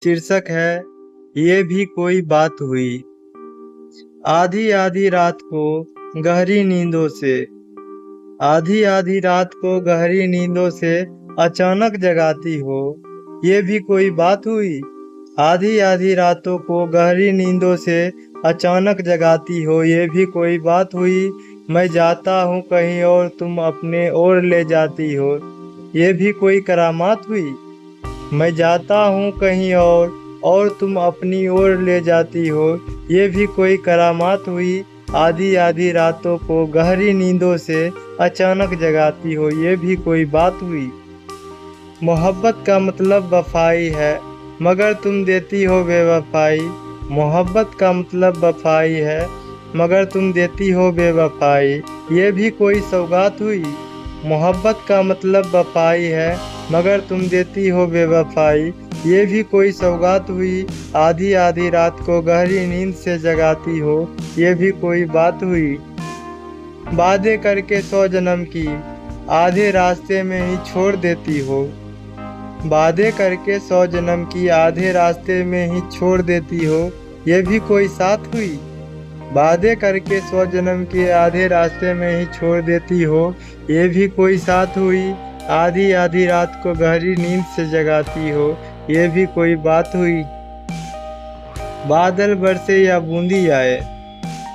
शीर्षक है ये भी कोई बात हुई। आधी आधी रात को गहरी नींदों से, आधी आधी रात को गहरी नींदों से अचानक जगाती हो, ये भी कोई बात हुई। आधी आधी रातों को गहरी नींदों से अचानक जगाती हो, ये भी कोई बात हुई। मैं जाता हूँ कहीं और तुम अपने ओर ले जाती हो, ये भी कोई करामात हुई। मैं जाता हूँ कहीं और तुम अपनी ओर ले जाती हो, ये भी कोई करामात हुई। आधी आधी रातों को गहरी नींदों से अचानक जगाती हो, ये भी कोई बात हुई। मोहब्बत का मतलब वफाई है, मगर तुम देती हो बेवफाई। मोहब्बत का मतलब वफाई है, मगर तुम देती हो बेवफाई, ये भी कोई सौगात हुई। मोहब्बत का मतलब वफाई है, मगर तुम देती हो बेवफाई, ये भी कोई सौगात हुई। आधी आधी रात को गहरी नींद से जगाती हो, ये भी कोई बात हुई। वादे करके 100 जन्म की, आधे रास्ते में ही छोड़ देती हो। वादे करके 100 जन्म की, आधे रास्ते में ही छोड़ देती हो, ये भी कोई साथ हुई। वादे करके 100 जन्म की, आधे रास्ते में ही छोड़ देती हो, ये भी कोई साथ हुई। आधी आधी रात को गहरी नींद से जगाती हो, ये भी कोई बात हुई। बादल बरसे या बूंदी आए,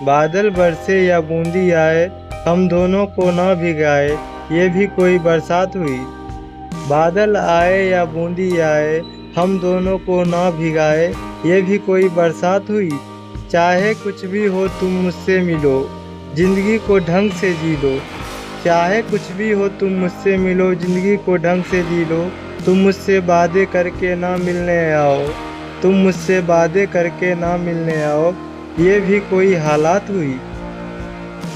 बादल बरसे या बूंदी आए, हम दोनों को न भिगाए, ये भी कोई बरसात हुई। बादल आए या बूंदी आए, हम दोनों को न भिगाए, ये भी कोई बरसात हुई। चाहे कुछ भी हो तुम मुझसे मिलो, जिंदगी को ढंग से जी लो। चाहे कुछ भी हो तुम मुझसे मिलो, जिंदगी को ढंग से जी लो। तुम मुझसे वादे करके ना मिलने आओ, तुम मुझसे वादे करके ना मिलने आओ, ये भी कोई हालात हुई।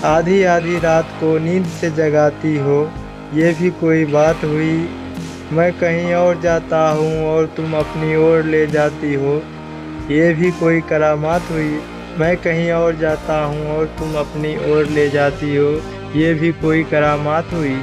आधी आधी रात को नींद से जगाती हो, ये भी कोई बात हुई। मैं कहीं और जाता हूँ और तुम अपनी ओर ले जाती हो, ये भी कोई करामात हुई। मैं कहीं और जाता हूँ और तुम अपनी ओर ले जाती हो, ये भी कोई करामात हुई।